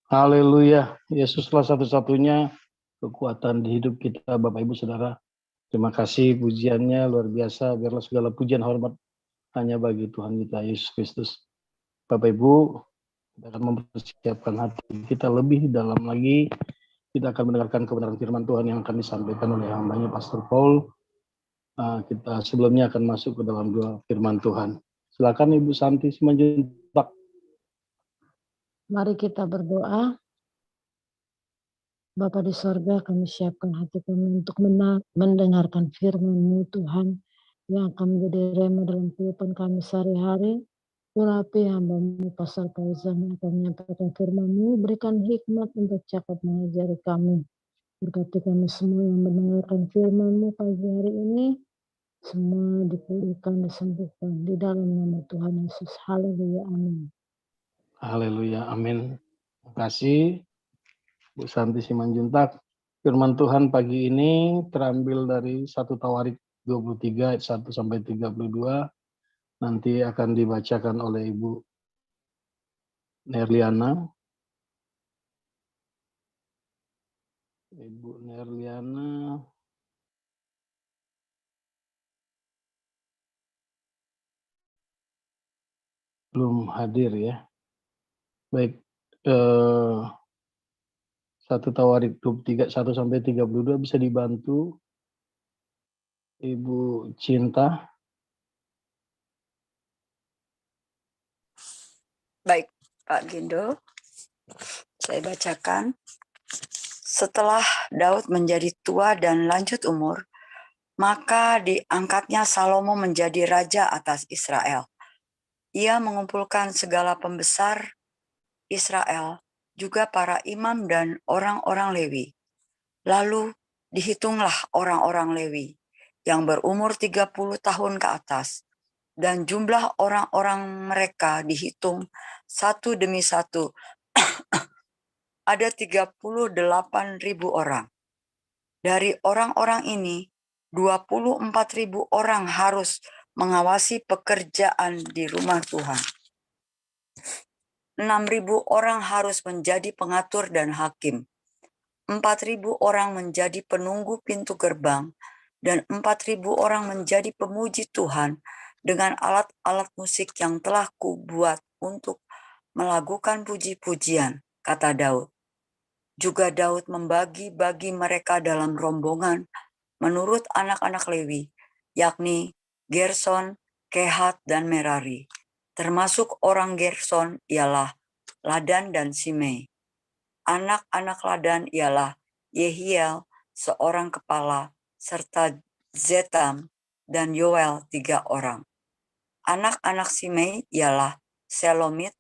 Haleluya. Yesuslah satu-satunya kekuatan di hidup kita, Bapak Ibu Saudara. Terima kasih pujiannya luar biasa. Biarlah segala pujian hormat hanya bagi Tuhan kita Yesus Kristus. Bapak Ibu, kita akan mempersiapkan hati kita lebih dalam lagi. Kita akan mendengarkan kebenaran firman Tuhan yang akan disampaikan oleh hambanya Pastor Paul. Kita sebelumnya akan masuk ke dalam dua firman Tuhan. Silakan Ibu Santi Simanjuntak. Mari kita berdoa. Bapa di sorga, kami siapkan hati kami untuk mendengarkan firman-Mu Tuhan yang akan menjadi rema dalam kehidupan kami sehari-hari. Urapi hamba-Mu Pastor Fauzan yang akan menyampaikan firman-Mu, berikan hikmat untuk cakap mengajari kami. Berkati kami semua yang mendengarkan firman-Mu pagi hari ini, semua dipulihkan, disembuhkan di dalam nama Tuhan Yesus. Haleluya, amin. Haleluya, amin. Terima kasih Bu Santi Simanjuntak. Firman Tuhan pagi ini terambil dari 1 Tawarik 23 ayat 1 sampai 32. Nanti akan dibacakan oleh Ibu Nerliana. Ibu Nerliana belum hadir ya. Baik, 1 Tawarik 23 1 sampai 32 bisa dibantu Ibu Cinta. Baik, Pak Gindo, saya bacakan. Setelah Daud menjadi tua dan lanjut umur, maka diangkatnya Salomo menjadi raja atas Israel. Ia mengumpulkan segala pembesar Israel, juga para imam dan orang-orang Lewi. Lalu dihitunglah orang-orang Lewi yang berumur 30 tahun ke atas, dan jumlah orang-orang mereka dihitung satu demi satu. Ada 38.000 orang. Dari orang-orang ini, 24.000 orang harus mengawasi pekerjaan di rumah Tuhan. 6.000 orang harus menjadi pengatur dan hakim. 4.000 orang menjadi penunggu pintu gerbang, dan 4.000 orang menjadi pemuji Tuhan dengan alat-alat musik yang telah kubuat untuk melakukan puji-pujian, kata Daud. Juga Daud membagi-bagi mereka dalam rombongan menurut anak-anak Lewi, yakni Gerson, Kehat, dan Merari. Termasuk orang Gerson ialah Ladan dan Simei. Anak-anak Ladan ialah Yehiel, seorang kepala, serta Zetam dan Yoel, 3 orang. Anak-anak Simei ialah Selomit,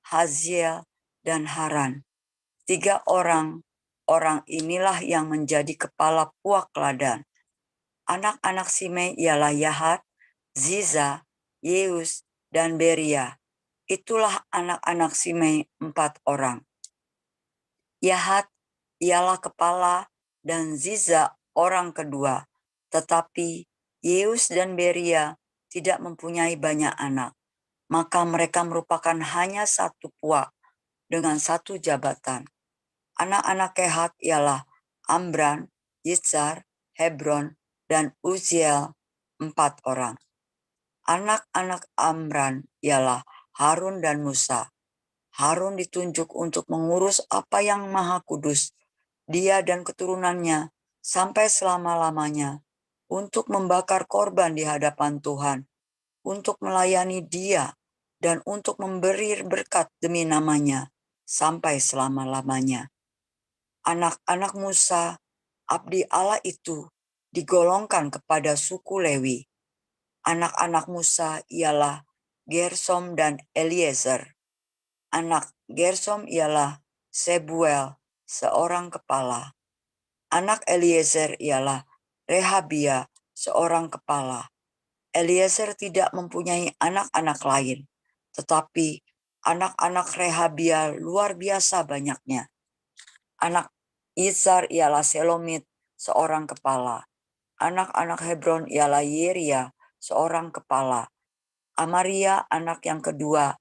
Haziel, dan Haran. 3 orang inilah yang menjadi kepala puak Ladan. Anak-anak Simei ialah Yahat, Ziza, Yeus, dan Beria. Itulah anak-anak Simei 4 orang. Yahat ialah kepala dan Ziza orang kedua, tetapi Yeus dan Beria tidak mempunyai banyak anak. Maka mereka merupakan hanya satu puak dengan satu jabatan. Anak-anak Kehat ialah Amran, Yitzhar, Hebron, dan Uziel, 4 orang. Anak-anak Amran ialah Harun dan Musa. Harun ditunjuk untuk mengurus apa yang maha kudus, dia dan keturunannya, sampai selama-lamanya, untuk membakar korban di hadapan Tuhan, untuk melayani dia, dan untuk memberi berkat demi namanya, sampai selama-lamanya. Anak-anak Musa, abdi Allah itu, digolongkan kepada suku Lewi. Anak-anak Musa ialah Gersom dan Eliezer. Anak Gersom ialah Sebuel, seorang kepala. Anak Eliezer ialah Rehabia, seorang kepala. Eliezer tidak mempunyai anak-anak lain, tetapi anak-anak Rehabia luar biasa banyaknya. Anak Yitzhar ialah Selomit, seorang kepala. Anak-anak Hebron ialah Yeria, seorang kepala. Amaria anak yang kedua,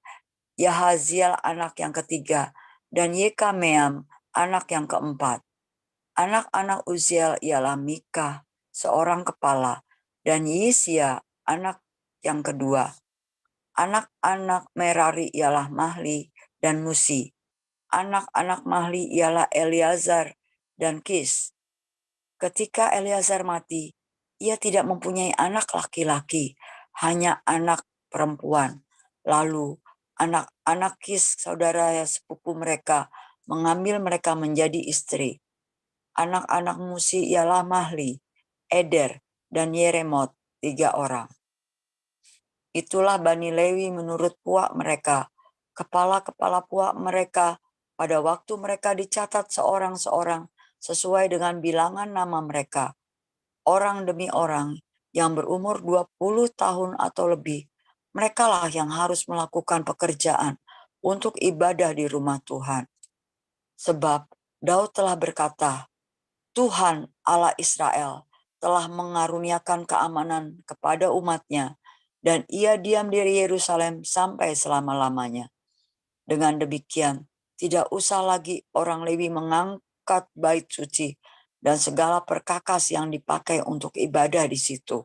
Yahaziel anak yang ketiga, dan Yekameam anak yang keempat. Anak-anak Uziel ialah Mika, seorang kepala, dan Yisia anak yang kedua. Anak-anak Merari ialah Mahli dan Musi. Anak-anak Mahli ialah Eleazar dan Kis. Ketika Eleazar mati, ia tidak mempunyai anak laki-laki, hanya anak perempuan. Lalu anak-anak Kis, saudara sepupu mereka, mengambil mereka menjadi istri. Anak-anak Musi ialah Mahli, Eder, dan Yeremot, 3 orang. Itulah Bani Lewi menurut puak mereka. Kepala-kepala puak mereka pada waktu mereka dicatat seorang-seorang sesuai dengan bilangan nama mereka. Orang demi orang yang berumur 20 tahun atau lebih, merekalah yang harus melakukan pekerjaan untuk ibadah di rumah Tuhan. Sebab Daud telah berkata, Tuhan Allah Israel telah mengaruniakan keamanan kepada umatnya, dan ia diam di Yerusalem sampai selama-lamanya. Dengan demikian, tidak usah lagi orang Lewi mengangkat bait suci dan segala perkakas yang dipakai untuk ibadah di situ.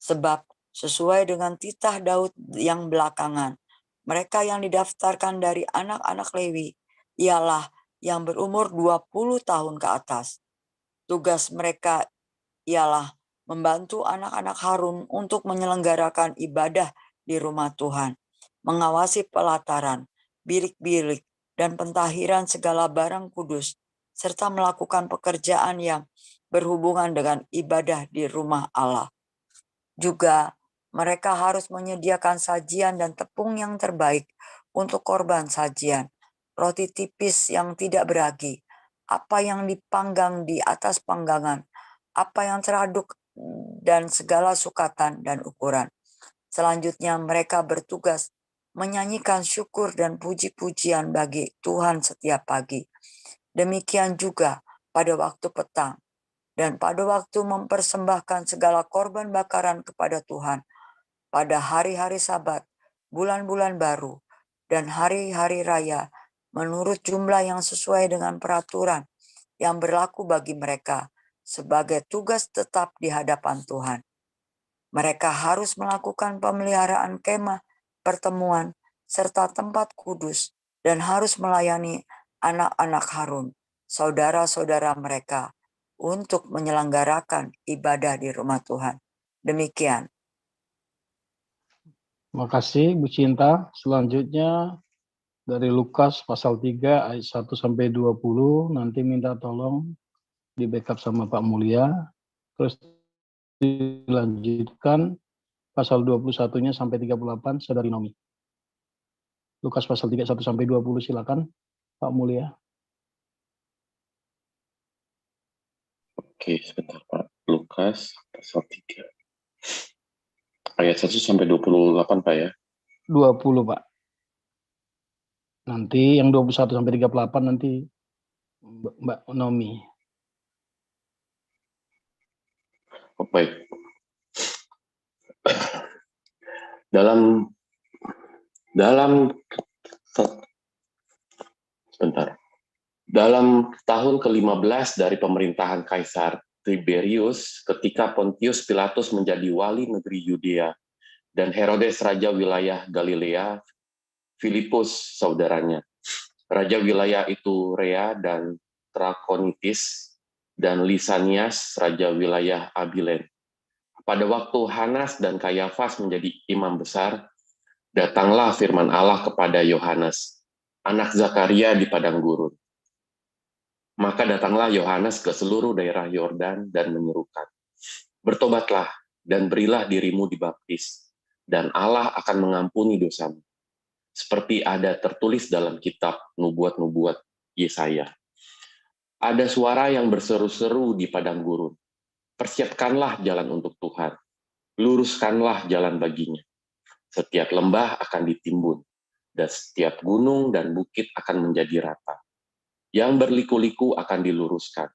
Sebab sesuai dengan titah Daud yang belakangan, mereka yang didaftarkan dari anak-anak Lewi ialah yang berumur 20 tahun ke atas. Tugas mereka ialah membantu anak-anak Harun untuk menyelenggarakan ibadah di rumah Tuhan, mengawasi pelataran, bilik-bilik, dan pentahiran segala barang kudus, serta melakukan pekerjaan yang berhubungan dengan ibadah di rumah Allah. Juga mereka harus menyediakan sajian dan tepung yang terbaik untuk korban sajian, roti tipis yang tidak beragi, apa yang dipanggang di atas panggangan, apa yang teraduk, dan segala sukatan dan ukuran. Selanjutnya mereka bertugas menyanyikan syukur dan puji-pujian bagi Tuhan setiap pagi. Demikian juga pada waktu petang dan pada waktu mempersembahkan segala korban bakaran kepada Tuhan, pada hari-hari Sabat, bulan-bulan baru, dan hari-hari raya, menurut jumlah yang sesuai dengan peraturan yang berlaku bagi mereka sebagai tugas tetap di hadapan Tuhan. Mereka harus melakukan pemeliharaan kemah, pertemuan, serta tempat kudus, dan harus melayani anak-anak Harun, saudara-saudara mereka, untuk menyelenggarakan ibadah di rumah Tuhan. Demikian. Terima kasih Bu Cinta. Selanjutnya dari Lukas pasal 3 ayat 1 sampai 20, nanti minta tolong di backup sama Pak Mulia. Terus dilanjutkan pasal 21-nya sampai 38, Saudari Nomi. Lukas pasal 3 1 sampai 20, silakan Pak Mulia. Oke, sebentar Pak. Lukas pasal 3 ayat 1 sampai 28 Pak ya. 20 Pak. Nanti yang 21 sampai 38 nanti Mbak Nomi. Oh, baik. Dalam tahun ke-15 dari pemerintahan Kaisar Tiberius, ketika Pontius Pilatus menjadi wali negeri Yudea dan Herodes raja wilayah Galilea, Filipus saudaranya, raja wilayah Iturea dan Trakonitis, dan Lisanias raja wilayah Abilen. Pada waktu Hanas dan Kayafas menjadi imam besar, datanglah firman Allah kepada Yohanes, anak Zakaria di padang gurun. Maka datanglah Yohanes ke seluruh daerah Yordan dan menyerukan, bertobatlah dan berilah dirimu dibaptis, dan Allah akan mengampuni dosamu. Seperti ada tertulis dalam kitab nubuat-nubuat Yesaya. Ada suara yang berseru-seru di padang gurun, persiapkanlah jalan untuk Tuhan, luruskanlah jalan baginya. Setiap lembah akan ditimbun, dan setiap gunung dan bukit akan menjadi rata. Yang berliku-liku akan diluruskan,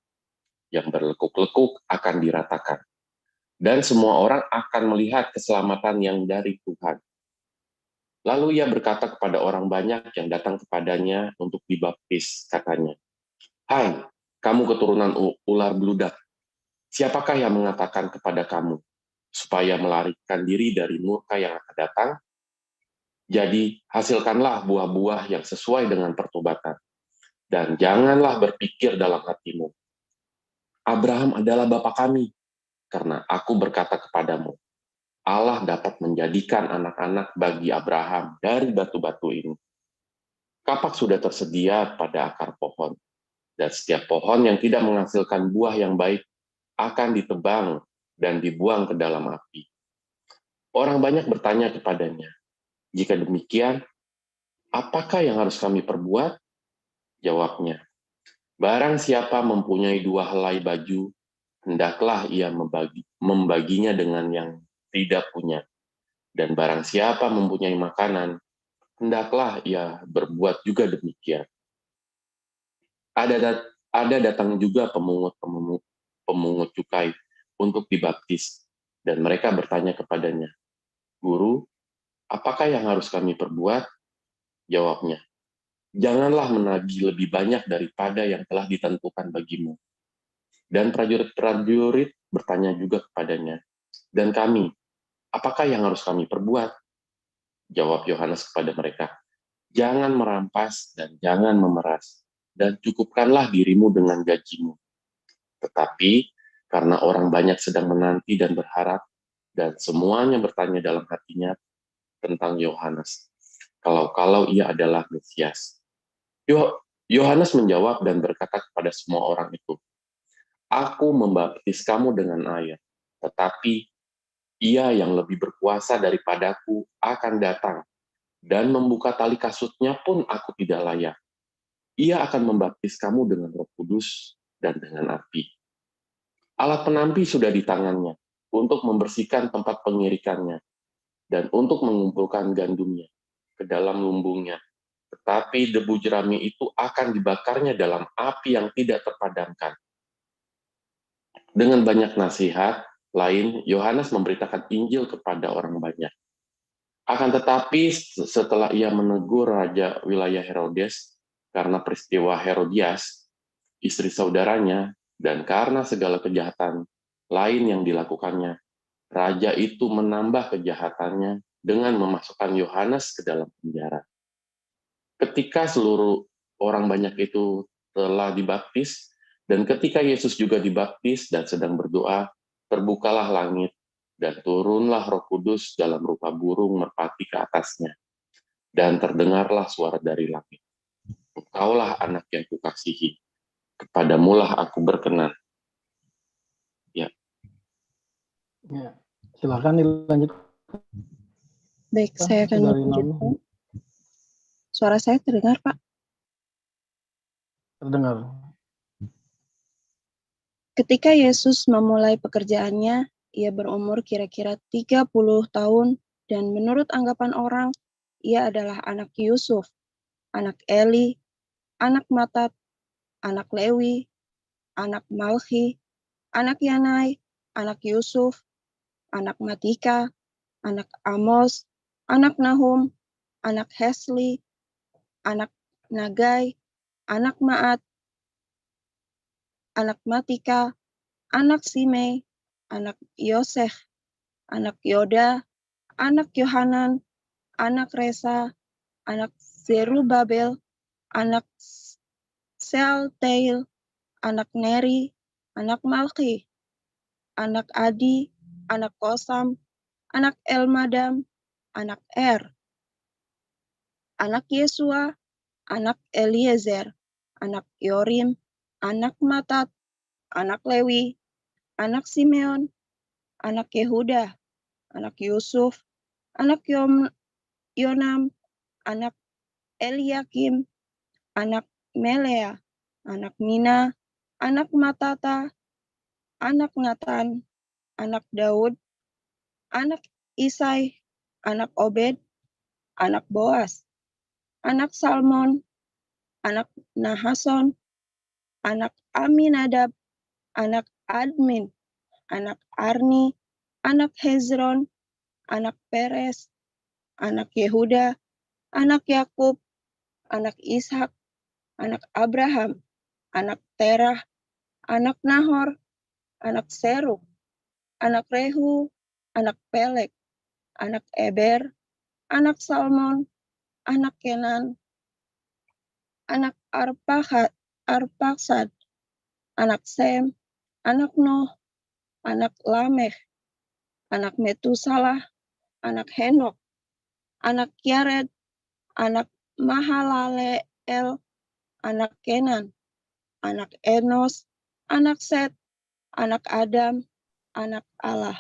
yang berlekuk-lekuk akan diratakan. Dan semua orang akan melihat keselamatan yang dari Tuhan. Lalu ia berkata kepada orang banyak yang datang kepadanya untuk dibaptis, katanya, "Hai, kamu keturunan ular beludak, siapakah yang mengatakan kepada kamu supaya melarikan diri dari murka yang akan datang? Jadi hasilkanlah buah-buah yang sesuai dengan pertobatan, dan janganlah berpikir dalam hatimu, Abraham adalah bapa kami, karena aku berkata kepadamu, Allah dapat menjadikan anak-anak bagi Abraham dari batu-batu ini. Kapak sudah tersedia pada akar pohon, dan setiap pohon yang tidak menghasilkan buah yang baik akan ditebang dan dibuang ke dalam api." Orang banyak bertanya kepadanya, "Jika demikian, apakah yang harus kami perbuat?" Jawabnya, "Barang siapa mempunyai 2 helai baju, hendaklah ia membaginya dengan yang tidak punya. Dan barang siapa mempunyai makanan, hendaklah ia berbuat juga demikian." Ada datang juga pemungut cukai untuk dibaptis, dan mereka bertanya kepadanya, "Guru, apakah yang harus kami perbuat?" Jawabnya, "Janganlah menagih lebih banyak daripada yang telah ditentukan bagimu." Dan prajurit-prajurit bertanya juga kepadanya, "Dan kami, apakah yang harus kami perbuat?" Jawab Yohanes kepada mereka, "Jangan merampas dan jangan memeras, dan cukupkanlah dirimu dengan gajimu. Tetapi karena orang banyak sedang menanti dan berharap, dan semuanya bertanya dalam hatinya tentang Yohanes, kalau ia adalah Mesias." Yohanes menjawab dan berkata kepada semua orang itu, "Aku membaptis kamu dengan air, tetapi ia yang lebih berkuasa daripadaku akan datang, dan membuka tali kasutnya pun aku tidak layak. Ia akan membaptis kamu dengan Roh Kudus dan dengan api. Alat penampi sudah di tangannya untuk membersihkan tempat pengirikannya dan untuk mengumpulkan gandumnya ke dalam lumbungnya. Tetapi debu jerami itu akan dibakarnya dalam api yang tidak terpadamkan." Dengan banyak nasihat lain, Yohanes memberitakan Injil kepada orang banyak. Akan tetapi setelah ia menegur raja wilayah Herodes karena peristiwa Herodias, istri saudaranya, dan karena segala kejahatan lain yang dilakukannya, raja itu menambah kejahatannya dengan memasukkan Yohanes ke dalam penjara. Ketika seluruh orang banyak itu telah dibaptis, dan ketika Yesus juga dibaptis dan sedang berdoa, terbukalah langit, dan turunlah Roh Kudus dalam rupa burung merpati ke atasnya. Dan terdengarlah suara dari langit, "Engkaulah anak yang kukasihi, kepadamulah aku berkenan." Ya. Ya, silakan dilanjut. Baik, saya akan Dari melanjutkan. Suara saya terdengar, Pak? Terdengar. Ketika Yesus memulai pekerjaannya, ia berumur kira-kira 30 tahun, dan menurut anggapan orang, ia adalah anak Yusuf, anak Eli, anak Matat, anak Lewi, anak Malki, anak Yanai, anak Yusuf, anak Matika, anak Amos, anak Nahum, anak Hesli, anak Nagai, anak Maat, anak Matika, anak Simei, anak Yoseh, anak Yoda, anak Yohanan, anak Resa, anak Zerubabel, anak Sealtiel, anak Neri, anak Malki, anak Adi, anak Kosam, anak Elmadam, anak anak Yesua, anak Eliezer, anak Yorim, anak Matat, anak Lewi, anak Simeon, anak Yehuda, anak Yusuf, anak Yonam, anak Eliakim, anak Melea, anak Mina, anak Matata, anak Natan, anak Daud, anak Isai, anak Obed, anak Boas, anak Salmon, anak Nahason, anak Aminadab, anak Admin, anak Arni, anak Hezron, anak Peres, anak Yehuda, anak Yakub, anak Ishak, anak Abraham, anak Terah, anak Nahor, anak Serug, anak Rehu, anak Pelek, anak Eber, anak Salmon, anak Kenan, anak Arpaksad, anak Sem, anak Noh, anak Lameh, anak Metusalah, anak Henok, anak Yared, anak Mahalaleel, anak Kenan, anak Enos, anak Set, anak Adam, anak Allah.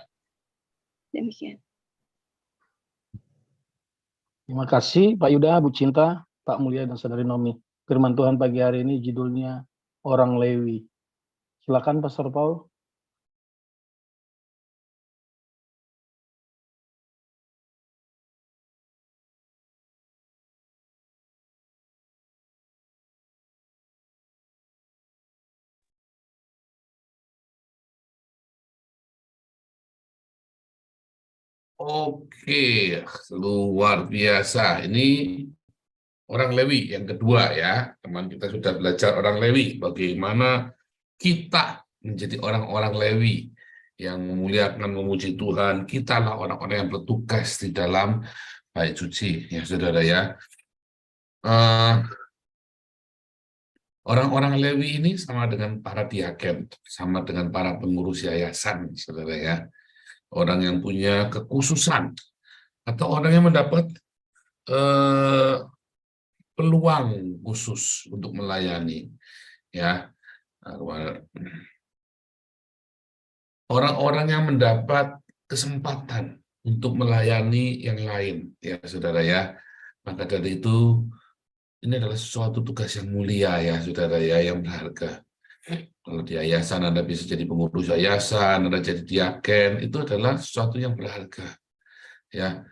Demikian. Terima kasih Pak Yuda, Bu Cinta, Pak Mulia, dan Saudari Nomi. Firman Tuhan pagi hari ini judulnya Orang Lewi. Silakan Pastor Paul. Oke, luar biasa. Ini orang Lewi yang kedua ya. Teman kita sudah belajar orang Lewi. Bagaimana kita menjadi orang-orang Lewi yang memuliakan, memuji Tuhan. Kita lah orang-orang yang bertugas di dalam bait suci, ya saudara ya. Orang-orang Lewi ini sama dengan para diaken, sama dengan para pengurus yayasan, saudara ya. Orang yang punya kekhususan atau orang yang mendapat peluang khusus untuk melayani, ya. Orang-orang yang mendapat kesempatan untuk melayani yang lain, ya saudara ya. Maka dari itu ini adalah suatu tugas yang mulia ya saudara ya, yang berharga. Kalau di yayasan Anda bisa jadi pengurus yayasan, Anda jadi diaken, itu adalah sesuatu yang berharga. Ya,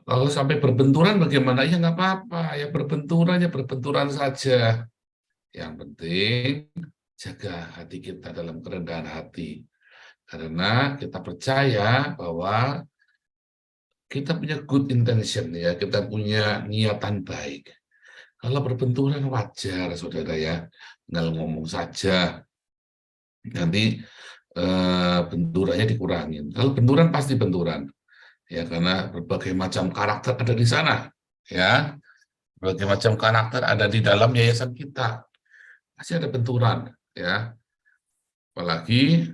kalau sampai berbenturan bagaimana? Ya nggak apa-apa, ya berbenturan saja. Yang penting jaga hati kita dalam kerendahan hati. Karena kita percaya bahwa kita punya good intention ya, kita punya niatan baik. Kalau berbenturan wajar saudara ya, tinggal ngomong saja. Nanti benturannya dikurangin. Kalau benturan pasti benturan, ya karena berbagai macam karakter ada di sana, ya berbagai macam karakter ada di dalam yayasan kita, pasti ada benturan, ya. Apalagi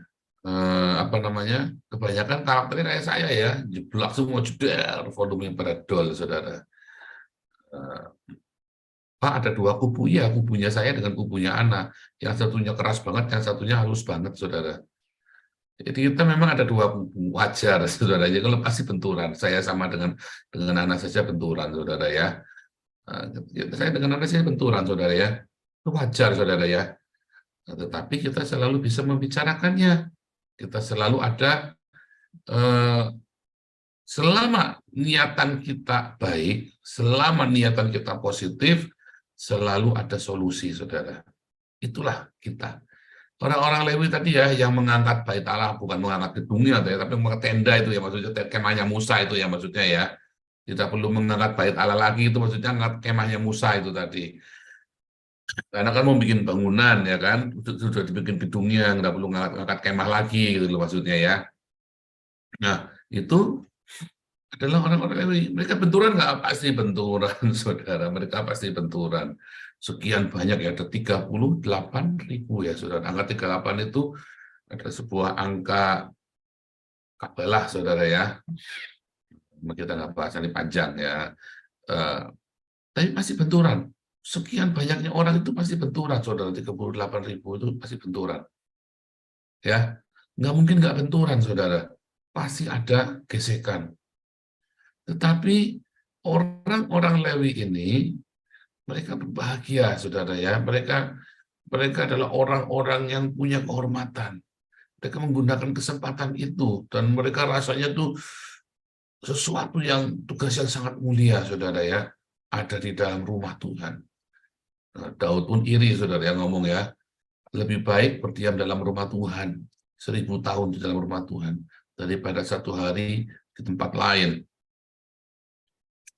kebanyakan karakternya kayak saya ya, jeblak semua jeder, volume pada dol, saudara. Pak, ada dua kubu, ya kubunya saya dengan kubunya anak. Yang satunya keras banget, yang satunya halus banget, saudara. Jadi kita memang ada dua kubu, wajar, saudara. Jadi kalau pasti benturan, saya sama dengan anak saja benturan, saudara ya. Saya dengan anak saya benturan, saudara ya. Itu wajar, saudara ya. Tetapi kita selalu bisa membicarakannya. Kita selalu ada, selama niatan kita baik, selama niatan kita positif, selalu ada solusi, saudara. Itulah kita. Orang-orang Lewi tadi ya, yang mengangkat bait Allah, bukan mengangkat gedungnya, tapi mengangkat tenda itu ya, maksudnya kemahnya Musa itu ya, maksudnya ya. Tidak perlu mengangkat bait Allah lagi, itu maksudnya mengangkat kemahnya Musa itu tadi. Karena kan mau bikin bangunan, ya kan, sudah dibikin gedungnya, nggak perlu mengangkat kemah lagi, gitu loh maksudnya ya. Nah, itu adalah orang-orang Lewi. Mereka benturan nggak? Pasti benturan, saudara. Mereka pasti benturan. Sekian banyak ya, ada 38.000 ya, saudara. Angka 38 itu adalah sebuah angka kabalah, saudara ya. Kita nggak bahas ini panjang ya. Tapi pasti benturan. Sekian banyaknya orang itu pasti benturan, saudara. 38.000 itu pasti benturan. Ya, nggak mungkin nggak benturan, saudara. Pasti ada gesekan. Tetapi orang-orang Lewi ini, mereka berbahagia, saudara ya. Mereka adalah orang-orang yang punya kehormatan. Mereka menggunakan kesempatan itu, dan mereka rasanya tuh sesuatu yang, tugas yang sangat mulia, saudara ya. Ada di dalam rumah Tuhan. Nah, Daud pun iri, saudara yang ngomong ya. Lebih baik berdiam dalam rumah Tuhan 1000 tahun di dalam rumah Tuhan daripada 1 hari di tempat lain.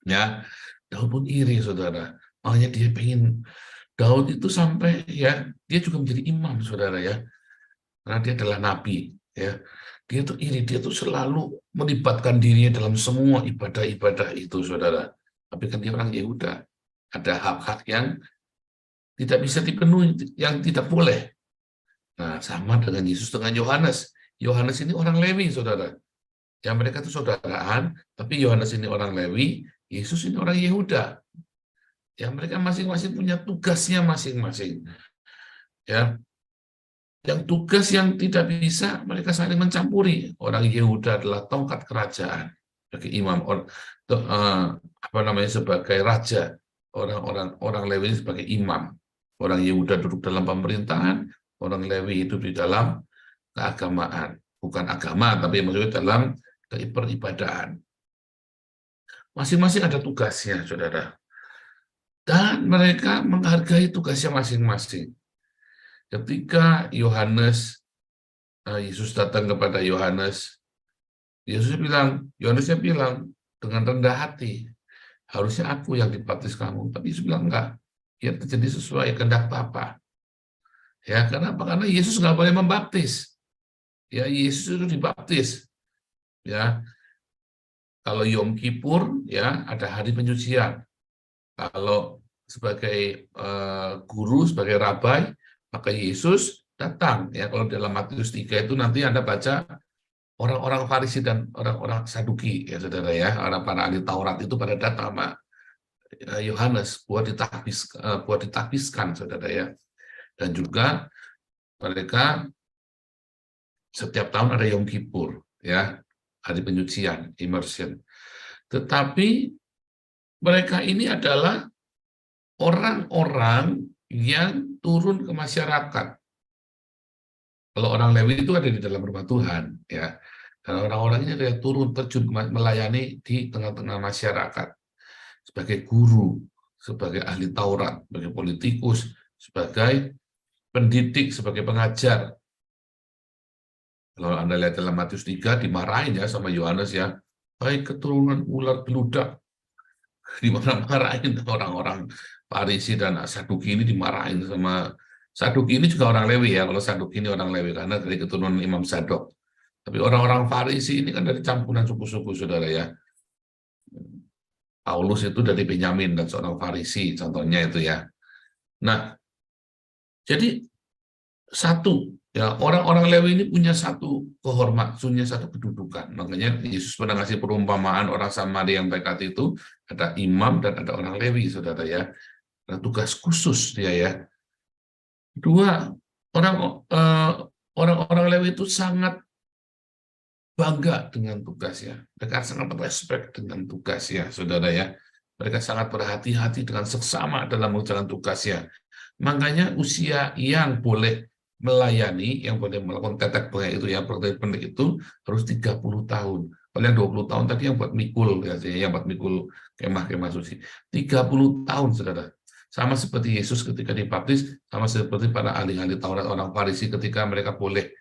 Ya, Daud pun iri, saudara. Makanya dia pengen Daud itu sampai ya dia juga menjadi imam, saudara ya, karena dia adalah nabi. Ya, dia tuh iri, dia tuh selalu melibatkan dirinya dalam semua ibadah-ibadah itu, saudara. Tapi kan dia orang Yehuda, ada hak-hak yang tidak bisa dipenuhi, yang tidak boleh. Nah, sama dengan Yesus dengan Yohanes. Yohanes ini orang Lewi, saudara. Yang mereka itu saudaraan, tapi Yohanes ini orang Lewi, Yesus ini orang Yehuda. Ya, mereka masing-masing punya tugasnya masing-masing. Ya, yang tugas yang tidak bisa mereka saling mencampuri. Orang Yehuda adalah tongkat kerajaan sebagai imam, sebagai raja. Orang Lewi sebagai imam. Orang Yehuda duduk dalam pemerintahan, orang Lewi hidup di dalam keagamaan. Bukan agama, tapi maksudnya dalam peribadahan. Masing-masing ada tugasnya, saudara. Dan mereka menghargai tugasnya masing-masing. Ketika Yesus datang kepada Yohanes, Yohanesnya bilang dengan rendah hati, harusnya aku yang dibaptis kamu. Tapi Yesus bilang enggak, ya terjadi sesuai kehendak Bapa. Ya, kenapa? Karena Yesus nggak boleh membaptis. Ya, Yesus itu dibaptis. Ya, kalau Yom Kippur, ya ada hari penyucian. Kalau sebagai guru, sebagai rabai, maka Yesus datang. Ya, kalau dalam Matius 3 itu nanti Anda baca orang-orang Farisi dan orang-orang Saduki, ya saudara ya, orang para ahli Taurat itu pada datang sama Yohanes buat ditahbiskan, saudara ya. Dan juga mereka setiap tahun ada Yom Kippur, ya, hari penyucian, immersion. Tetapi mereka ini adalah orang-orang yang turun ke masyarakat. Kalau orang Lewi itu ada di dalam rumah Tuhan, ya. Dan orang-orang ini adalah turun terjun melayani di tengah-tengah masyarakat sebagai guru, sebagai ahli Taurat, sebagai politikus, sebagai pendidik, sebagai pengajar. Kalau Anda lihat dalam Matius 3 dimarahin ya sama Yohanes ya, baik keturunan ular beludak, dimarahin orang-orang Farisi dan Saduki ini dimarahin sama Saduki ini juga orang Lewi ya, kalau Saduki ini orang Lewi karena dari keturunan Imam Sadok. Tapi orang-orang Farisi ini kan dari campuran suku-suku, saudara ya. Paulus itu dari Benyamin dan seorang Farisi, contohnya itu ya. Nah, jadi satu ya, orang-orang Lewi ini punya satu kehormatan, punya satu kedudukan. Makanya Yesus pernah ngasih perumpamaan orang Samaria yang berkat itu ada imam dan ada orang Lewi, saudara ya. Ada tugas khusus dia ya. Kedua, orang-orang Lewi itu sangat bangga dengan tugasnya. Mereka sangat respect dengan tugasnya, saudara ya. Mereka sangat berhati-hati dengan seksama dalam menjalankan tugasnya. Makanya usia yang boleh melayani, yang boleh melakukan tetek bengek itu, yang praktek pendek itu harus 30 tahun. Kalau yang 20 tahun tadi yang buat mikul, yang buat mikul kemah-kemah suci. 30 tahun, saudara. Sama seperti Yesus ketika dibaptis, sama seperti para ahli-ahli Taurat orang Farisi ketika mereka boleh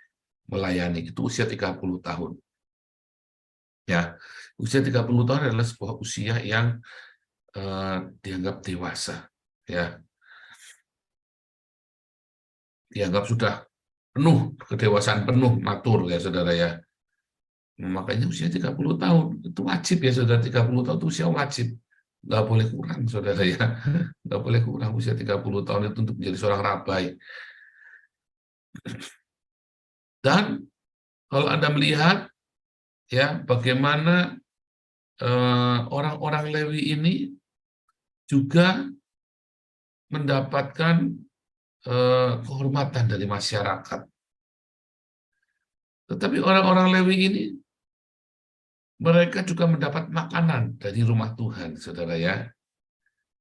melayani. Itu usia 30 tahun. Ya, usia 30 tahun adalah sebuah usia yang dianggap dewasa. Ya, dianggap sudah penuh, kedewasaan penuh, matur ya saudara ya. Makanya usia 30 tahun, itu wajib ya saudara, 30 tahun itu usia wajib. Nggak boleh kurang saudara ya. Nggak boleh kurang usia 30 tahun itu untuk menjadi seorang rabai. Dan kalau Anda melihat ya bagaimana orang-orang Lewi ini juga mendapatkan kehormatan dari masyarakat. Tetapi orang-orang Lewi ini mereka juga mendapat makanan dari rumah Tuhan, saudara ya.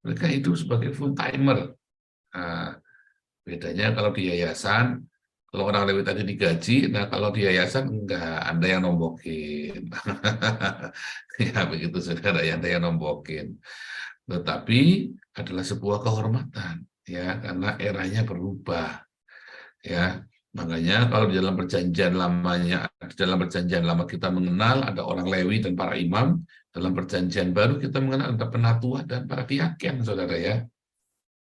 Mereka itu sebagai full timer. Nah, bedanya kalau di yayasan, kalau orang Lewi tadi digaji, nah kalau di yayasan enggak, Anda yang nombokin. Ya begitu saudara, Anda yang nombokin. Tetapi adalah sebuah kehormatan, ya karena eranya berubah, ya Makanya kalau di dalam perjanjian lama kita mengenal ada orang Lewi dan para imam, dalam perjanjian baru kita mengenal ada penatua dan para diaken, saudara ya.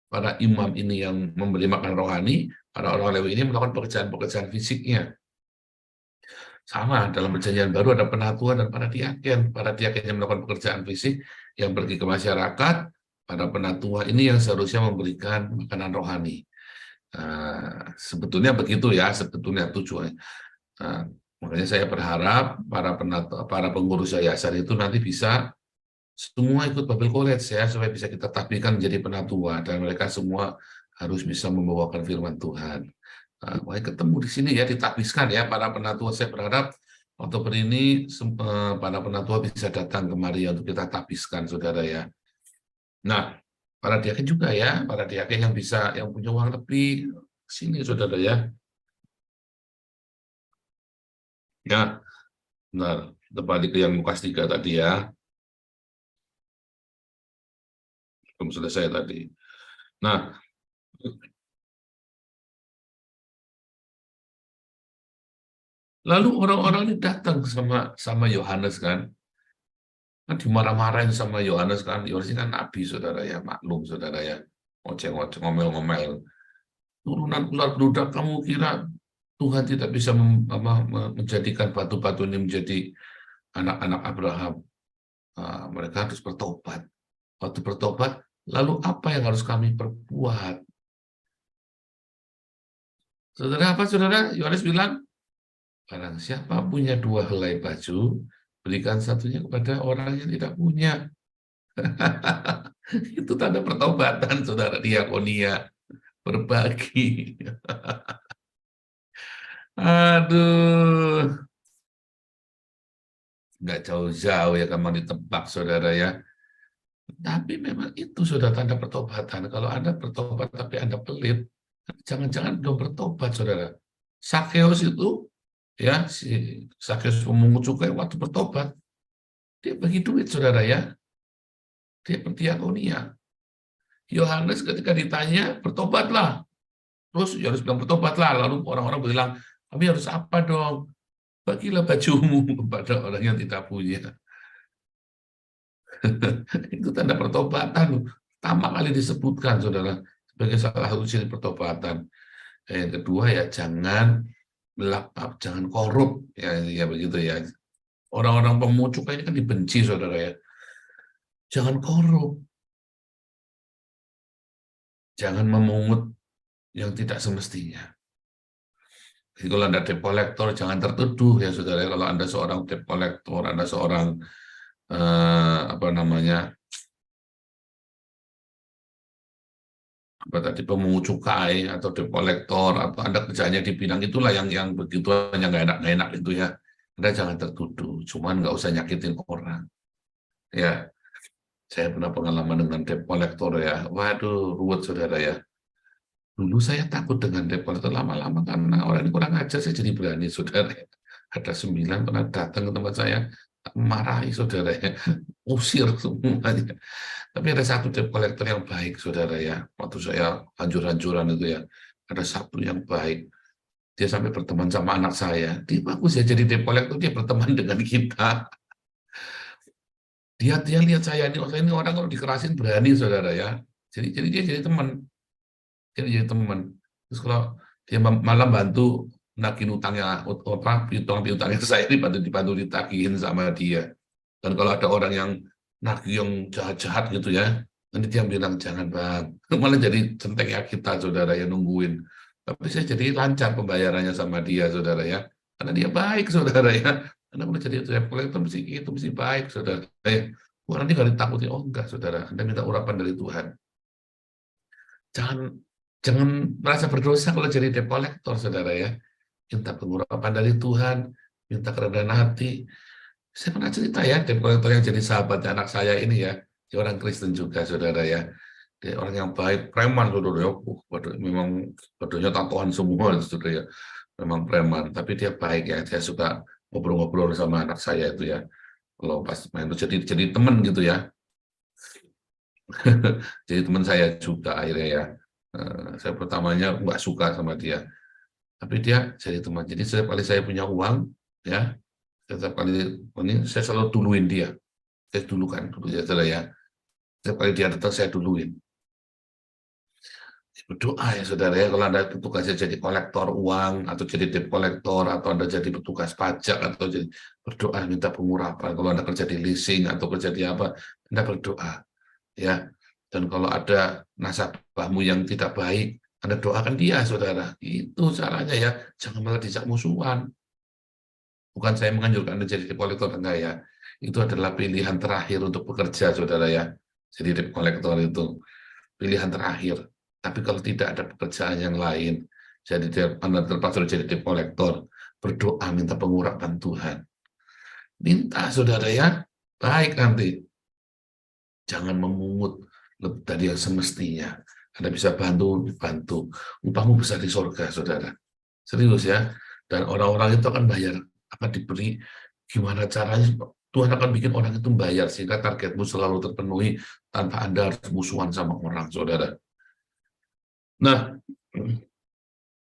Para imam ini yang memberi makan rohani, para orang Lewi ini melakukan pekerjaan-pekerjaan fisiknya. Sama, dalam perjanjian baru ada penatua dan para diaken. Para diaken yang melakukan pekerjaan fisik, yang pergi ke masyarakat, para penatua ini yang seharusnya memberikan makanan rohani. Sebetulnya begitu ya, sebetulnya tujuannya. Makanya saya berharap para pengurus yayasan itu nanti bisa semua ikut Bible College ya, supaya bisa kita tabihkan menjadi penatua, dan mereka semua harus bisa membawakan firman Tuhan. Makanya ketemu di sini ya, ditabiskan ya para penatua. Saya berharap Oktober ini para penatua bisa datang kemari untuk kita tabiskan, saudara ya. Nah, para diaken juga ya, para diaken yang punya uang lebih, sini saudara ya. Ya, benar. Kita balik ke yang Lukas 3 tadi ya. Belum selesai tadi. Nah, lalu orang-orang ini datang sama Yohanes kan dimarah-marahin sama Yohanes kan. Yohanes ini kan nabi, saudara ya, maklum saudara ya, ngoceh-ngoceh, ngomel-ngomel. Turunan ular beludak, kamu kira Tuhan tidak bisa menjadikan batu-batu ini menjadi anak-anak Abraham? Mereka harus bertobat. Waktu bertobat, lalu apa yang harus kami perbuat? Saudara, apa saudara? Yohanes bilang, barang siapa punya 2 helai baju, berikan satunya kepada orang yang tidak punya. Itu tanda pertobatan, saudara, diakonia, berbagi. Aduh, nggak jauh-jauh ya kamu ditebak, saudara ya. Tapi memang itu sudah tanda pertobatan. Kalau Anda bertobat tapi Anda pelit, jangan-jangan belum bertobat, saudara. Sakeus itu, ya, si Sakeus pemungut cukai waktu bertobat, dia bagi duit, saudara ya. Dia berdiakonia. Yohanes ketika ditanya, bertobatlah. Terus Yohanes bilang, bertobatlah. Lalu orang-orang bilang, kami harus apa dong? Bagilah bajumu kepada orang yang tidak punya. Itu tanda pertobatan. Pertama kali disebutkan, saudara, sebagai salah satu ciri pertobatan. Yang kedua ya, jangan korup, ya begitu ya. Orang-orang pemungut cukai ini kan dibenci, saudara ya. Jangan korup. Jangan memungut yang tidak semestinya. Jadi kalau Anda debt collector, jangan tertuduh ya, saudara. Kalau Anda seorang debt collector, Anda seorang pemungut cukai atau debt collector, atau Anda kerjanya di bidang itulah yang begitu yang nggak enak itu ya. Anda jangan tertuduh, cuman nggak usah nyakitin orang. Ya, saya pernah pengalaman dengan debt collector ya. Waduh, ruwet, saudara ya. Dulu saya takut dengan debt collector, lama-lama karena orang ini kurang ajar, saya jadi berani, saudara. Ada 9 pernah datang ke tempat saya, marahi, saudara ya, usir semuanya. Tapi ada satu debt collector yang baik, saudara ya. Waktu saya hancur-hancuran itu ya, ada satu yang baik. Dia sampai berteman sama anak saya. Dia bagus ya, jadi debt collector, dia berteman dengan kita. Dia lihat saya ini orang kalau dikerasin berani, saudara ya. Jadi dia jadi teman. Jadi teman. Terus kalau dia malah bantu nagih utangnya, piutangnya saya dibantu ditagihin sama dia. Dan kalau ada orang yang nagih yang jahat-jahat gitu ya, nanti dia bilang, jangan bang. Malah jadi centengnya kita, saudara ya, nungguin. Tapi saya jadi lancar pembayarannya sama dia, saudara ya. Karena dia baik, saudara ya. Anda mulai jadi debt collector mesti baik, saudara. Nanti nggak ditakuti, oh enggak, saudara. Anda minta urapan dari Tuhan. Jangan merasa berdosa kalau jadi debt collector, saudara ya. Minta pengurapan dari Tuhan, minta kerendahan hati. Saya pernah cerita ya, debt collector yang jadi sahabatnya anak saya ini ya, dia orang Kristen juga, saudara ya. Dia orang yang baik, preman, saudara ya. Memang badannya tatoan semua, saudara ya. Memang preman, tapi dia baik ya. Dia suka ngobrol-ngobrol sama anak saya itu ya. Kalau pas main itu jadi teman gitu ya. Jadi teman saya juga akhirnya ya. Saya pertamanya nggak suka sama dia. tapi dia jadi teman. Jadi setiap kali saya punya uang, ya, setiap kali ini saya selalu duluin dia. Saya dulukan dulu ya, saudara ya. Setiap kali dia datang saya duluin. Berdoa ya saudara ya, kalau Anda tugasnya jadi kolektor uang, atau jadi debt kolektor, atau Anda jadi petugas pajak, atau jadi berdoa minta pengurapan. Kalau Anda kerja di leasing atau kerja di apa, Anda berdoa ya. Dan kalau ada nasabahmu yang tidak baik, Anda doakan dia saudara. Itu caranya ya, jangan malah dijak musuhan. Bukan saya menganjurkan Anda jadi debt kolektor, enggak ya. Itu adalah pilihan terakhir untuk bekerja saudara ya. Jadi debt kolektor itu pilihan terakhir. Tapi kalau tidak ada pekerjaan yang lain, jadi Anda terpaksa jadi debt kolektor, berdoa minta pengurapan Tuhan. Minta saudara ya, baik nanti. Jangan memungut lebih dari yang semestinya. Anda bisa bantu. Upahmu besar di sorga, saudara. Serius ya. Dan orang-orang itu akan bayar, akan diberi gimana caranya. Tuhan akan bikin orang itu bayar sehingga targetmu selalu terpenuhi tanpa Anda harus musuhan sama orang, saudara. Nah,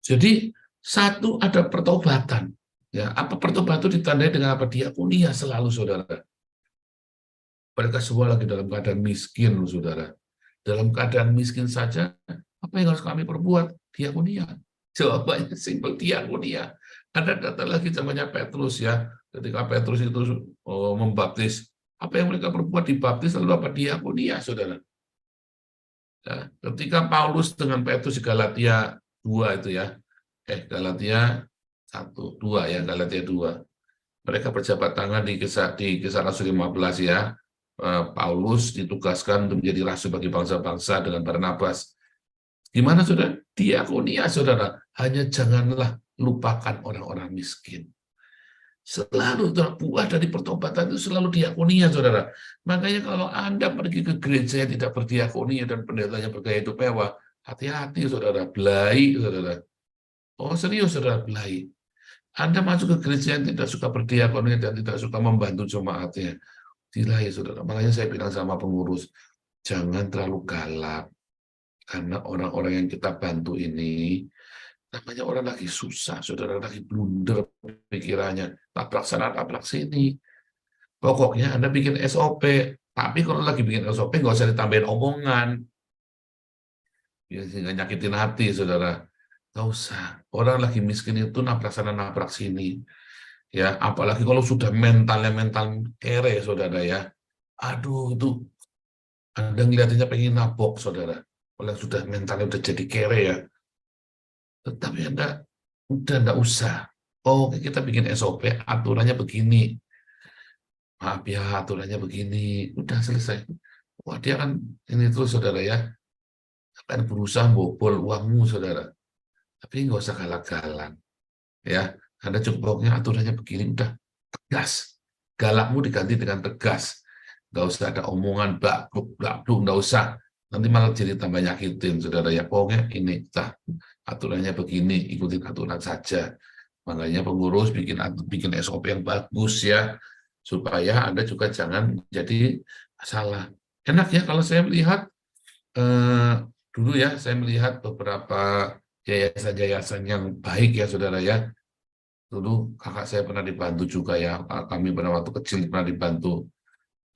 jadi satu ada pertobatan. Ya, apa pertobatan ditandai dengan apa? Diakonia selalu, saudara. Mereka semua lagi dalam keadaan miskin, saudara. Dalam keadaan miskin saja, apa yang harus kami perbuat? Diakonia. Jawabannya simpel, diakonia. Ada data lagi namanya Petrus ya. Ketika Petrus itu membaptis, apa yang mereka perbuat dibaptis lalu apa? Diakonia, saudara. Ya, ketika Paulus dengan Petrus di Galatia 2 itu ya, Galatia 1, 2 ya, Galatia 2. Mereka berjabat tangan di kisah Rasul 15 ya. Paulus ditugaskan untuk menjadi rasul bagi bangsa-bangsa dengan Barnabas. Gimana saudara? Diakonia saudara. Hanya janganlah lupakan orang-orang miskin. Selalu buah dari pertobatan itu selalu diakonia, saudara. Makanya kalau Anda pergi ke gereja yang tidak berdiakonia dan pendetanya bergaya hidup mewah, hati-hati, saudara. Belai, saudara. Oh, serius, saudara, belai. Anda masuk ke gereja yang tidak suka berdiakonia dan tidak suka membantu jemaatnya. Dilai, saudara. Makanya saya bilang sama pengurus, jangan terlalu galak. Karena orang-orang yang kita bantu ini, namanya orang lagi susah, saudara, lagi blunder pikirannya, tabrak sana, tabrak sini. Pokoknya Anda bikin SOP, tapi kalau lagi bikin SOP nggak usah ditambahin omongan, ya, sehingga nyakitin hati, saudara. Nggak usah. Orang lagi miskin itu nabrak sana, nabrak sini. Ya, apalagi kalau sudah mental kere, saudara ya. Aduh, itu Anda ngeliatinnya pengen nabok, saudara. Kalau sudah mentalnya udah jadi kere ya. Tetapi Anda udah enggak usah. Oh, kita bikin SOP, aturannya begini. Maaf ya, aturannya begini. Udah selesai. Wah, dia kan ini terus, saudara ya. Akan berusaha bobol uangmu, saudara. Tapi nggak usah galak-galak. Ya, Anda cukup pokoknya aturannya begini, udah tegas. Galakmu diganti dengan tegas. Nggak usah ada omongan blak-bluk, nggak usah. Nanti malah jadi tambah nyakitin, saudara ya. Pokoknya ini, aturannya begini, ikutin aturan saja. Makanya pengurus bikin SOP yang bagus ya, supaya Anda juga jangan jadi masalah. Enak ya kalau saya melihat, dulu ya, saya melihat beberapa yayasan-yayasan yang baik ya, saudara ya. Dulu kakak saya pernah dibantu juga ya, kami pada waktu kecil pernah dibantu.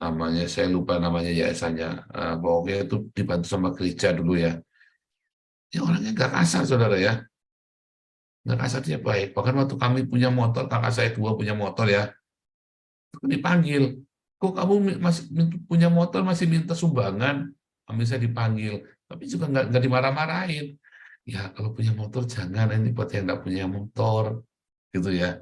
Namanya, saya lupa namanya yayasannya, pokoknya itu dibantu sama gereja dulu ya. Ya orangnya nggak kasar, saudara ya. Nggak kasar, dia baik. Bahkan waktu kami punya motor, kakak saya 2 punya motor ya, dipanggil, kok kamu masih punya motor masih minta sumbangan? Kami saya dipanggil, tapi juga nggak dimarah-marahin. Ya kalau punya motor jangan, ini buat yang nggak punya motor, gitu ya.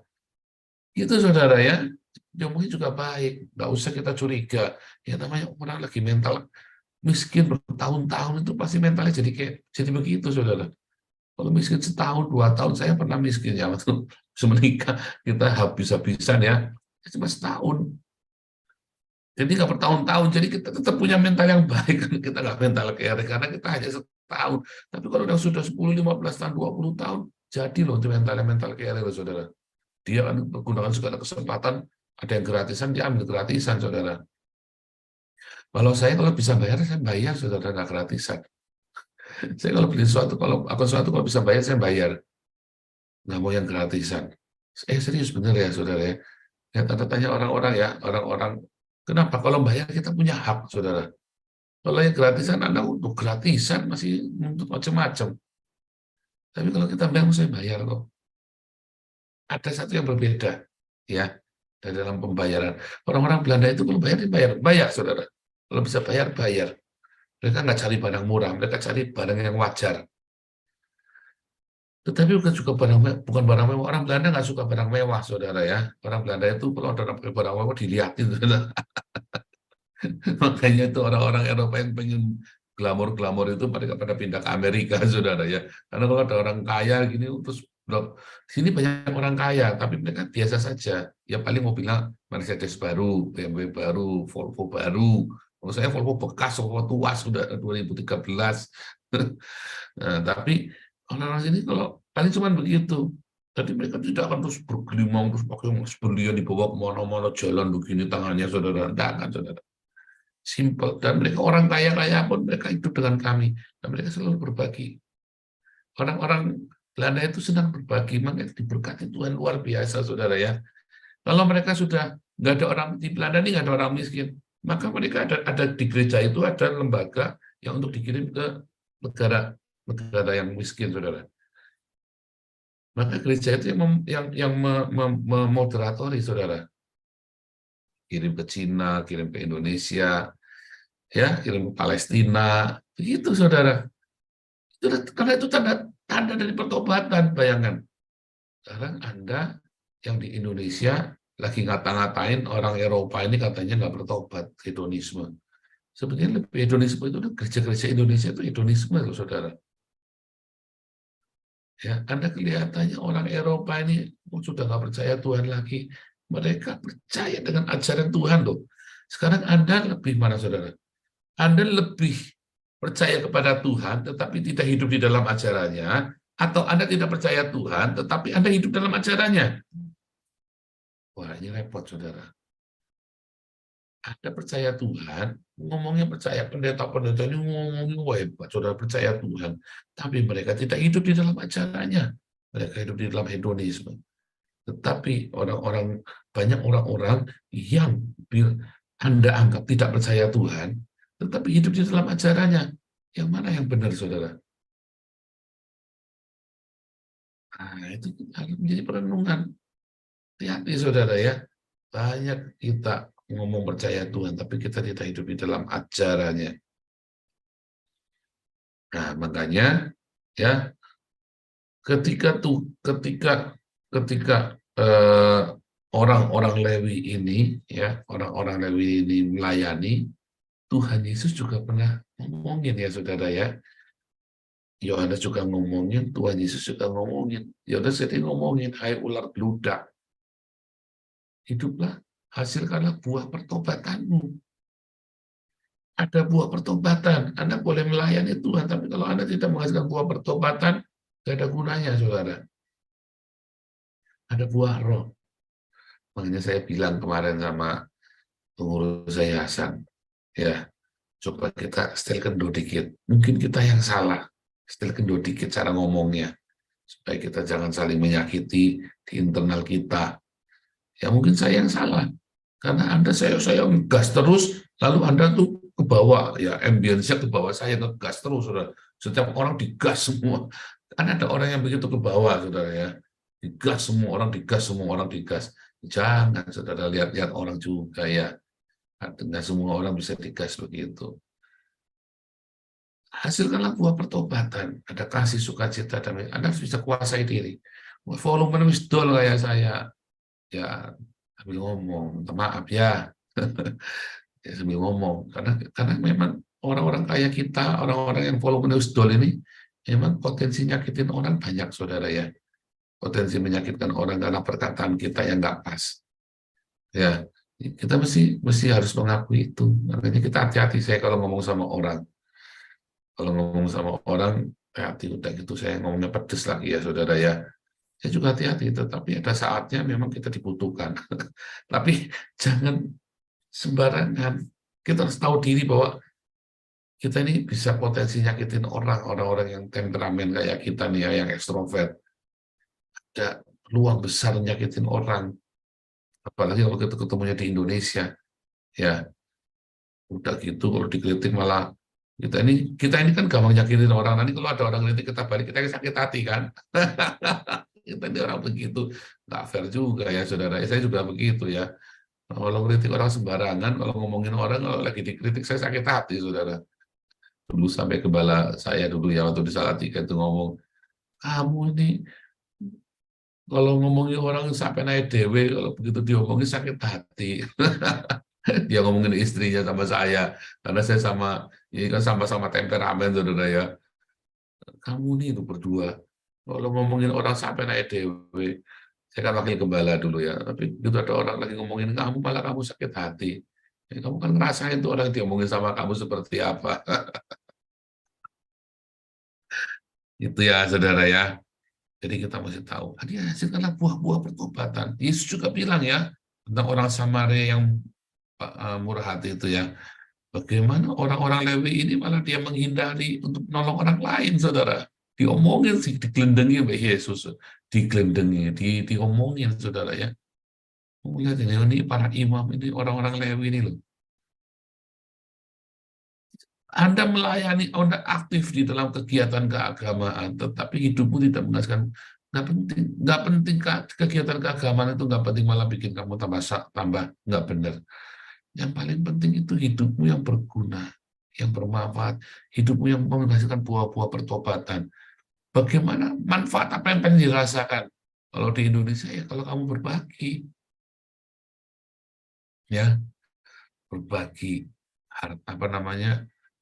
Itu saudara ya, ngomongnya juga baik, nggak usah kita curiga. Ya namanya orang lagi mental miskin bertahun-tahun itu pasti mentalnya jadi begitu, saudara. Kalau miskin setahun, 2 tahun, saya pernah miskin ya waktu menikah, kita habis-habisan ya, cuma setahun. Jadi nggak bertahun-tahun, jadi kita tetap punya mental yang baik, kita nggak mental kere karena kita hanya setahun. Tapi kalau udah sudah 10, 15 tahun, 20 tahun, jadi loh itu mental kere, saudara. Dia kan menggunakan segala kesempatan, ada yang gratisan, dia ambil gratisan, saudara. Kalau bisa bayar, saya bayar, saudara, nggak gratisan. Saya kalau beli sesuatu, kalau bisa bayar, saya bayar. nggak mau yang gratisan. Serius bener ya saudara ya. Ya tanda tanya orang-orang ya, orang-orang kenapa kalau bayar kita punya hak saudara. Kalau yang gratisan Anda untuk gratisan masih untuk macam-macam. Tapi kalau kita bilang saya bayar kok. Ada satu yang berbeda ya dari dalam pembayaran. Orang-orang Belanda itu kalau bayar saudara. Kalau bisa bayar. Mereka nggak cari barang murah, mereka cari barang yang wajar. Tetapi bukan barang mewah. Orang Belanda nggak suka barang mewah, saudara ya. Orang Belanda itu kalau ada barang mewah dilihatin, saudara. Makanya itu orang-orang Eropa yang pengen glamor-glamor itu mereka pada pindah ke Amerika, saudara ya. Karena kalau ada orang kaya gini, terus sini banyak orang kaya, tapi mereka biasa saja. Ya paling mobilnya Mercedes baru, BMW baru, Volvo baru. Kalau saya Volvo bekas, Volvo tua sudah 2013. Nah, tapi orang-orang sini kalau paling cuma begitu. Jadi mereka tidak akan terus bergelimang, terus pakai berlian dibawa kemana-mana jalan begini tangannya, saudara. Tidak akan, saudara. Simple. Dan mereka orang kaya-kaya pun mereka hidup dengan kami. Dan mereka selalu berbagi. Orang-orang Belanda itu senang berbagi. Makanya diberkati Tuhan luar biasa, saudara ya. Kalau mereka sudah nggak ada orang di Belanda ini nggak ada orang miskin, maka mereka ada di gereja itu ada lembaga yang untuk dikirim ke negara yang miskin, saudara. Maka gereja itu yang memoderatori, saudara. Kirim ke Cina, kirim ke Indonesia, ya, kirim ke Palestina, begitu, saudara. Karena itu tanda dari pertobatan, bayangan. Sekarang Anda yang di Indonesia lagi ngata-ngatain orang Eropa ini katanya nggak bertobat, hedonisme. Sebenarnya lebih hedonisme itu gereja-gereja Indonesia itu hedonisme, loh, saudara. Ya, Anda kelihatannya orang Eropa ini sudah nggak percaya Tuhan lagi. Mereka percaya dengan ajaran Tuhan, loh. Sekarang Anda lebih mana, saudara? Anda lebih percaya kepada Tuhan, tetapi tidak hidup di dalam ajarannya, atau Anda tidak percaya Tuhan, tetapi Anda hidup dalam ajarannya. Wah, ini repot, saudara. Anda percaya Tuhan, ngomongnya percaya pendeta-pendeta ini ngomongnya wah hebat, saudara percaya Tuhan. Tapi mereka tidak hidup di dalam ajarannya. Mereka hidup di dalam hedonisme. Tetapi banyak orang-orang yang Anda anggap tidak percaya Tuhan, tetapi hidup di dalam ajarannya. Yang mana yang benar, saudara? Nah, itu harus menjadi perenungan. Hati-hati, saudara ya. Banyak kita ngomong percaya Tuhan, tapi kita tidak hidup di dalam ajarannya. Nah, makanya ya ketika orang-orang Lewi ini ya, orang-orang Lewi ini melayani, Tuhan Yesus juga pernah ngomongin ya, saudara ya. Yohanes juga ngomongin, Tuhan Yesus juga ngomongin. Yohanes jadi ngomongin, hai ular beludak, hiduplah, hasilkanlah buah pertobatanmu. Ada buah pertobatan. Anda boleh melayani Tuhan, tapi kalau Anda tidak menghasilkan buah pertobatan, tidak ada gunanya, saudara. Ada buah roh. Makanya saya bilang kemarin sama pengurus saya Hasan, ya, coba kita setel kendo dikit. Mungkin kita yang salah. Setel kendo dikit cara ngomongnya. Supaya kita jangan saling menyakiti di internal kita. Ya mungkin saya yang salah. Karena Anda saya ngegas terus, lalu Anda tuh ke bawah, ya ambience-nya ke bawah, saya ngegas terus, saudara. Setiap orang digas semua. Kan ada orang yang begitu ke bawah, saudara ya. Digas semua orang, digas. Jangan, saudara, lihat-lihat orang juga ya. Dengan semua orang bisa digas begitu. Hasilkanlah buah pertobatan. Ada kasih, sukacita, damai. Anda harus bisa kuasai diri. Volume wisdom kayak saya. Ya, sambil ngomong, maaf ya. Ya sambil ngomong. Karena memang orang-orang kaya kita, orang-orang yang volume wisdom ini, memang potensi nyakitin orang banyak, saudara ya. Potensi menyakitkan orang karena perkataan kita yang nggak pas. Ya, kita mesti harus mengakui itu. Makanya kita hati-hati saya kalau ngomong sama orang. Kalau ngomong sama orang, hati udah gitu saya ngomongnya pedes lagi ya, saudara ya. Saya juga hati-hati, tetapi ada saatnya memang kita dibutuhkan. Tapi jangan sembarangan. Kita harus tahu diri bahwa kita ini bisa potensi nyakitin orang yang temperamen kayak kita nih ya, yang ekstrovert. ada peluang besar nyakitin orang, apalagi kalau kita ketemunya di Indonesia, ya udah gitu kalau dikritik malah kita ini kan gampang nyakitin orang. Nanti kalau ada orang kritik kita balik, kita sakit hati kan. Kita ini orang begitu, nggak fair juga ya saudara. Saya juga begitu ya. Kalau kritik orang sembarangan, kalau ngomongin orang, kalau lagi dikritik saya sakit hati saudara. Dulu sampai kepala saya dulu ya waktu di Salatiga itu ngomong, kamu ini kalau ngomongin orang sampai naik dewe, kalau begitu diomongin sakit hati. Dia ngomongin istrinya sama saya, karena saya ini kan sama-sama temperamen saudara ya. Kamu nih itu berdua, kalau ngomongin orang sampai naik dewe, saya kan wakil gembala dulu ya, tapi begitu ada orang lagi ngomongin kamu, malah kamu sakit hati. Ya, kamu kan ngerasain tuh orang diomongin sama kamu seperti apa. Itu ya saudara ya. Jadi kita mesti tahu, dia hasilkanlah buah-buah pertobatan. Yesus juga bilang ya, tentang orang Samaria yang murah hati itu ya. Bagaimana orang-orang Lewi ini malah dia menghindari untuk menolong orang lain, saudara. Diomongin sih, digelendengi oleh Yesus. Digelendengi, diomongin, saudara ya. Lihat ini para imam ini, orang-orang Lewi ini loh. Anda melayani, Anda aktif di dalam kegiatan keagamaan, tetapi hidupmu tidak menghasilkan, nggak penting kegiatan keagamaan itu nggak penting, malah bikin kamu tambah nggak benar. Yang paling penting itu hidupmu yang berguna, yang bermanfaat, hidupmu yang menghasilkan buah-buah pertobatan. Bagaimana manfaat apa yang pengen dirasakan? Kalau di Indonesia ya kalau kamu berbagi, ya berbagi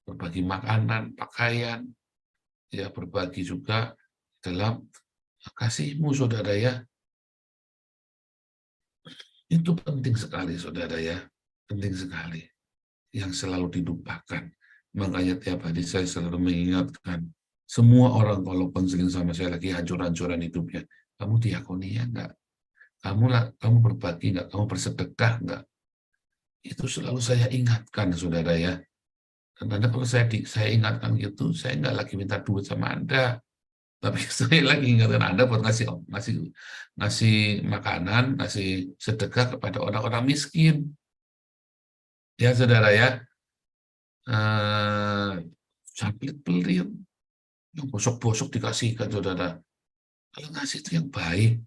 berbagi makanan, pakaian, ya berbagi juga dalam kasihmu, saudara ya. Itu penting sekali, saudara ya. Penting sekali. Yang selalu dilupakan. Makanya tiap hari saya selalu mengingatkan, semua orang kalau konseling sama saya lagi hancur-hancuran hidupnya, kamu diakonia enggak? Kamu berbagi enggak? Kamu bersedekah enggak? Itu selalu saya ingatkan, saudara ya. Karena kalau saya ingatkan gitu, saya enggak lagi minta duit sama Anda, tapi saya lagi ingatkan Anda buat ngasih makanan, ngasih sedekah kepada orang-orang miskin. Ya, saudara ya. Pelit-pelit, yang bosok-bosok dikasihkan, saudara. Kalau ngasih itu yang baik.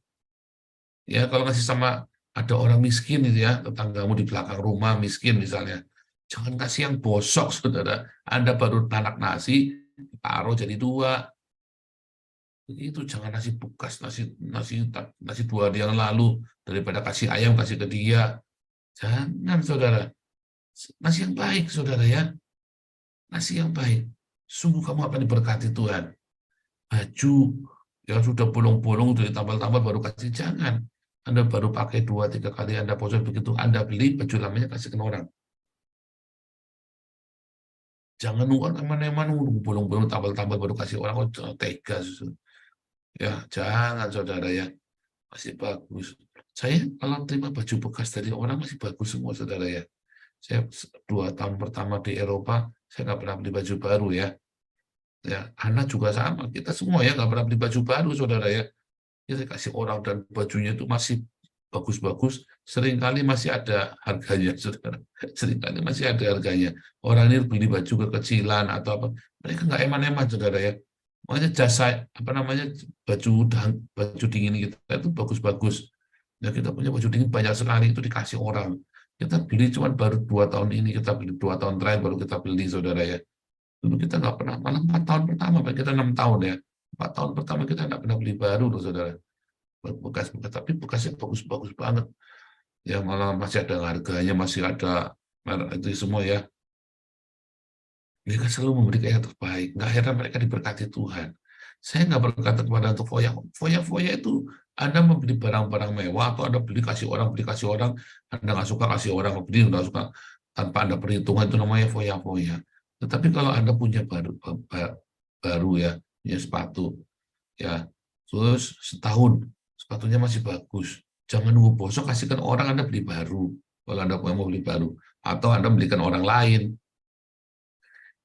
Ya, kalau ngasih sama ada orang miskin itu ya, tetanggamu di belakang rumah miskin misalnya, jangan kasih yang bosok, saudara. Anda baru tanak nasi, taruh jadi 2. Begitu, jangan nasi bekas, nasi 2 hari yang lalu, daripada kasih ayam, kasih ke dia. Jangan, saudara. Nasi yang baik, saudara ya. Nasi yang baik. Sungguh kamu akan diberkati Tuhan. Baju yang sudah bolong-bolong, sudah ditambal-tambal, baru kasih. Jangan. Anda baru pakai 2-3 kali, Anda bosan, begitu Anda beli baju lamanya kasihkan orang. Jangan nunggu eman-eman, bolong-bolong, tambal-tambal, baru kasih orang. Oh, tega. Ya, jangan, saudara ya. Masih bagus. Saya kalau terima baju bekas dari orang masih bagus semua, saudara ya. Saya 2 tahun pertama di Eropa, saya nggak pernah beli baju baru ya. Ya, anak juga sama. Kita semua ya nggak pernah beli baju baru, saudara ya. Kita kasih orang dan bajunya itu masih bagus-bagus. Seringkali masih ada harganya, saudara. Seringkali masih ada harganya. Orang ini beli baju kekecilan atau apa, mereka nggak eman-eman, saudara ya. Makanya jasa baju dingin kita itu bagus-bagus. Ya, kita punya baju dingin banyak sekali, itu dikasih orang. Kita beli cuma baru 2 tahun ini, kita beli 2 tahun terakhir baru kita beli, saudara ya. Dulu kita nggak pernah, malah 4 tahun pertama, kita 6 tahun ya. 4 tahun pertama kita nggak pernah beli baru loh, saudara. Bekas-bekas, tapi bekasnya bagus-bagus banget. Ya malah masih ada harganya, masih ada itu semua ya. Mereka selalu memberikan yang terbaik. Nggak heran mereka diberkati Tuhan. Saya nggak berkata kepada untuk foya itu Anda membeli barang-barang mewah atau Anda beli kasih orang, Anda nggak suka kasih orang, beli nggak suka tanpa Anda perhitungan, itu namanya foya. Tetapi kalau Anda punya baru ya, punya sepatu ya, terus setahun sepatunya masih bagus, jangan nunggu bosok, kasihkan orang, Anda beli baru. Kalau Anda mau beli baru, atau Anda belikan orang lain.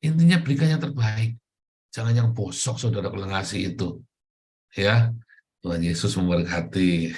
Intinya berikan yang terbaik. Jangan yang bosok, saudara, kalau ngasih itu. Ya, Tuhan Yesus memberkati.